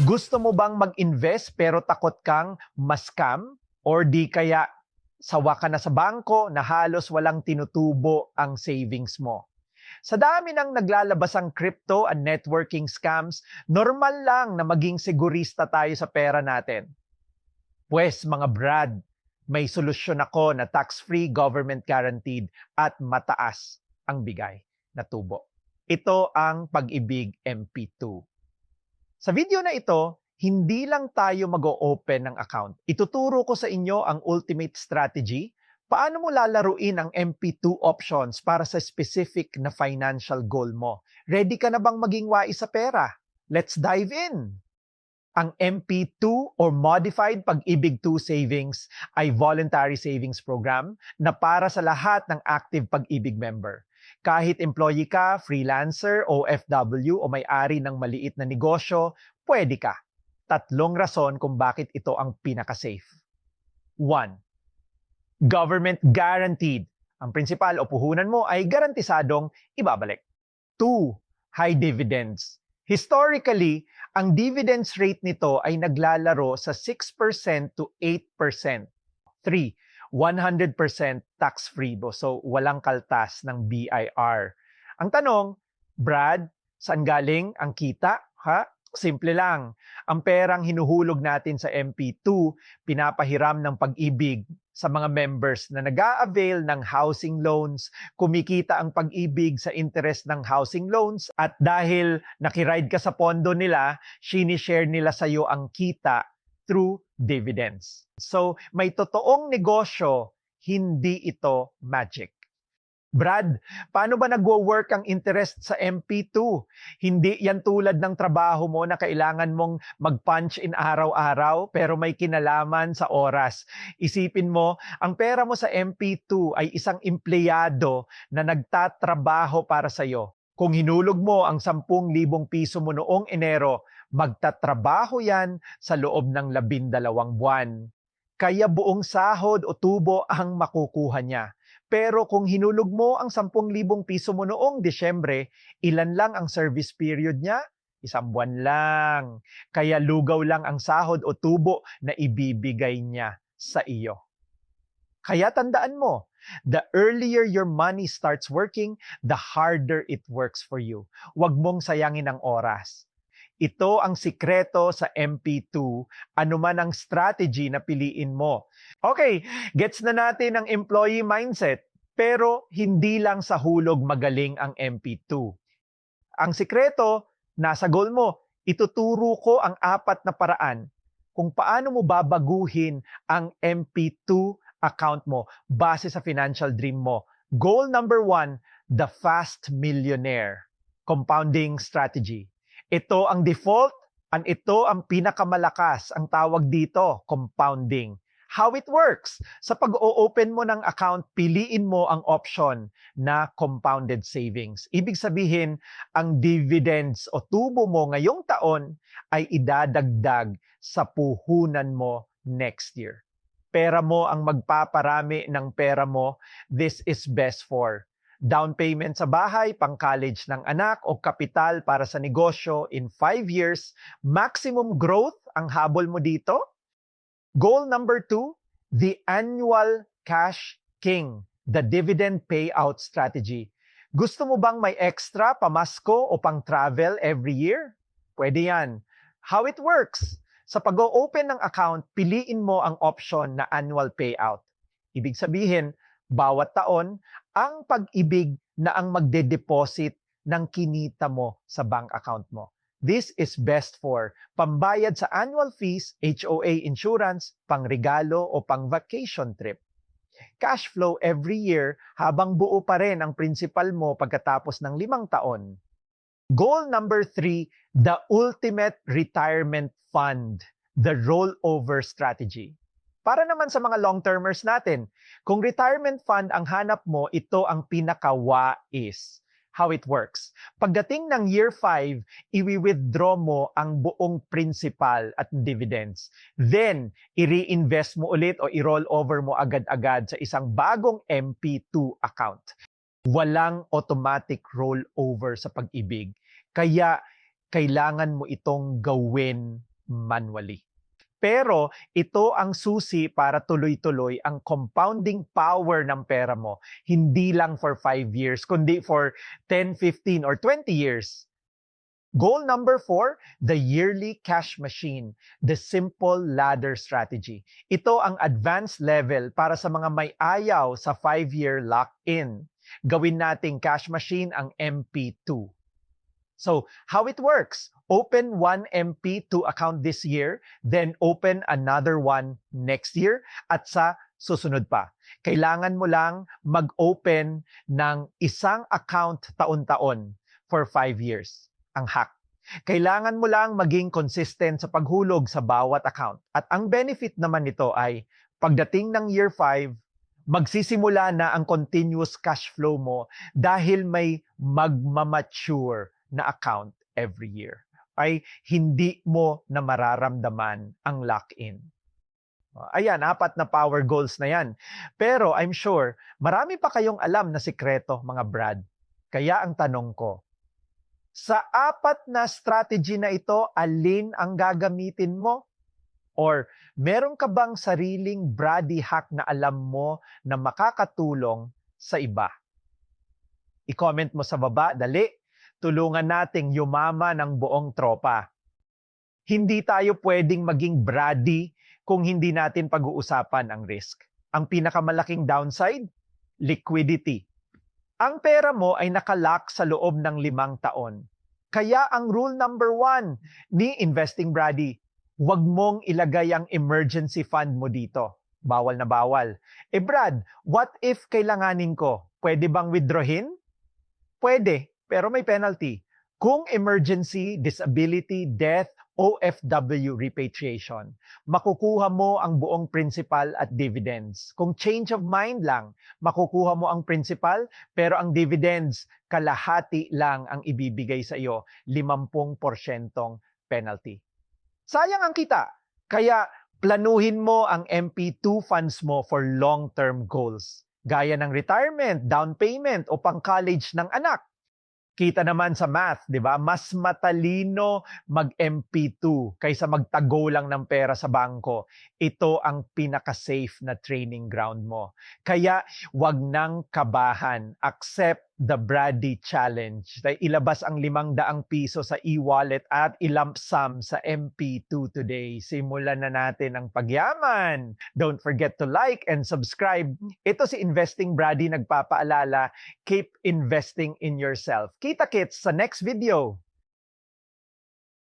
Gusto mo bang mag-invest pero takot kang ma-scam? Or di kaya sawa ka na sa bangko na halos walang tinutubo ang savings mo? Sa dami ng naglalabasang crypto and networking scams, normal lang na maging sigurista tayo sa pera natin. Pwes mga Brad, may solusyon ako na tax-free, government guaranteed at mataas ang bigay na tubo. Ito ang Pag-ibig MP2. Sa video na ito, hindi lang tayo mag-o-open ng account. Ituturo ko sa inyo ang ultimate strategy, paano mo lalaruin ang MP2 options para sa specific na financial goal mo. Ready ka na bang maging wais sa pera? Let's dive in! Ang MP2 or Modified Pag-ibig 2 Savings ay voluntary savings program na para sa lahat ng active Pag-ibig member. Kahit employee ka, freelancer, OFW o may-ari ng maliit na negosyo, pwede ka. 3 rason kung bakit ito ang pinaka-safe. 1. Government guaranteed. Ang principal o puhunan mo ay garantisadong ibabalik. 2. High dividends. Historically, ang dividends rate nito ay naglalaro sa 6% to 8%. 3. 100% tax-free. So, walang kaltas ng BIR. Ang tanong, Brad, saan galing ang kita? Ha? Simple lang. Ang perang hinuhulog natin sa MP2, pinapahiram ng Pag-ibig sa mga members na nag-a-avail ng housing loans, kumikita ang Pag-ibig sa interest ng housing loans, at dahil nakiride ka sa pondo nila, sinishare nila sa iyo ang kita through dividends. So, may totoong negosyo, hindi ito magic. Brad, paano ba nagwo-work ang interest sa MP2? Hindi yan tulad ng trabaho mo na kailangan mong mag-punch in araw-araw pero may kinalaman sa oras. Isipin mo, ang pera mo sa MP2 ay isang empleyado na nagtatrabaho para sa iyo. Kung hinulog mo ang 10,000 piso mo noong Enero, magtatrabaho yan sa loob ng 12 buwan. Kaya buong sahod o tubo ang makukuha niya. Pero kung hinulog mo ang 10,000 piso mo noong Disyembre, ilan lang ang service period niya? 1 buwan lang. Kaya lugaw lang ang sahod o tubo na ibibigay niya sa iyo. Kaya tandaan mo, the earlier your money starts working, the harder it works for you. Huwag mong sayangin ang oras. Ito ang sikreto sa MP2, anuman ang strategy na piliin mo. Okay, gets na natin ang employee mindset, pero hindi lang sa hulog magaling ang MP2. Ang sikreto, nasa goal mo. Ituturo ko ang 4 na paraan kung paano mo babaguhin ang MP2 account mo base sa financial dream mo. Goal number 1, the fast millionaire. Compounding strategy. Ito ang default, and ito ang pinakamalakas. Ang tawag dito, compounding. How it works? Sa pag-o-open mo ng account, piliin mo ang option na compounded savings. Ibig sabihin, ang dividends o tubo mo ngayong taon ay idadagdag sa puhunan mo next year. Pera mo ang magpaparami ng pera mo. This is best for down payment sa bahay, pang-college ng anak o kapital para sa negosyo in 5 years, maximum growth ang habol mo dito. Goal number 2, the annual cash king, the dividend payout strategy. Gusto mo bang may extra pamasko o pang-travel every year? Pwede yan. How it works? Sa pag-o-open ng account, piliin mo ang option na annual payout. Ibig sabihin, bawat taon, ang Pag-ibig na ang magde-deposit ng kinita mo sa bank account mo. This is best for pambayad sa annual fees, HOA insurance, pangregalo o pang-vacation trip. Cash flow every year habang buo pa rin ang principal mo pagkatapos ng 5 taon. Goal number 3, the ultimate retirement fund, the rollover strategy. Para naman sa mga long-termers natin, kung retirement fund ang hanap mo, ito ang pinaka-wais. How it works? Pagdating ng year 5, i-withdraw mo ang buong principal at dividends. Then, i-reinvest mo ulit o i-roll over mo agad-agad sa isang bagong MP2 account. Walang automatic rollover sa Pag-ibig. Kaya, kailangan mo itong gawin manually. Pero ito ang susi para tuloy-tuloy ang compounding power ng pera mo. Hindi lang for 5 years, kundi for 10, 15, or 20 years. Goal number 4, the yearly cash machine, the simple ladder strategy. Ito ang advanced level para sa mga may ayaw sa 5-year lock-in. Gawin nating cash machine ang MP2. So, how it works? Open one MP2 account this year, then open another one next year, at sa susunod pa. Kailangan mo lang mag-open ng isang account taon-taon for 5 years. Ang hack. Kailangan mo lang maging consistent sa paghulog sa bawat account. At ang benefit naman nito ay, pagdating ng year 5, magsisimula na ang continuous cash flow mo dahil may magmamature na account every year. Ay hindi mo na mararamdaman ang lock-in. Ayan, 4 na power goals na yan. Pero I'm sure, marami pa kayong alam na sikreto, mga Brad. Kaya ang tanong ko, sa 4 na strategy na ito, alin ang gagamitin mo? Or meron ka bang sariling Brady hack na alam mo na makakatulong sa iba? I-comment mo sa baba, dali. Tulungan nating yumama ng buong tropa. Hindi tayo pwedeng maging Brady kung hindi natin pag-uusapan ang risk. Ang pinakamalaking downside, liquidity. Ang pera mo ay nakalock sa loob ng 5 taon. Kaya ang rule number 1 ni Investing Brady, huwag mong ilagay ang emergency fund mo dito. Bawal na bawal. Brad, what if kailanganin ko? Pwede bang withdrawin? Pwede, pero may penalty. Kung emergency, disability, death, OFW repatriation, makukuha mo ang buong principal at dividends. Kung change of mind lang, makukuha mo ang principal, pero ang dividends, kalahati lang ang ibibigay sa iyo, 50% penalty. Sayang ang kita. Kaya planuhin mo ang MP2 funds mo for long-term goals. Gaya ng retirement, down payment, o pang-college ng anak. Kita naman sa math, di ba? Mas matalino mag-MP2 kaysa magtago lang ng pera sa bangko. Ito ang pinaka-safe na training ground mo. Kaya wag nang kabahan. Accept the Brady Challenge. Ilabas ang 500 piso sa e-wallet at ilump sum sa MP2 today. Simulan na natin ang pagyaman. Don't forget to like and subscribe. Ito si Investing Brady nagpapaalala, keep investing in yourself. Kita-kits sa next video.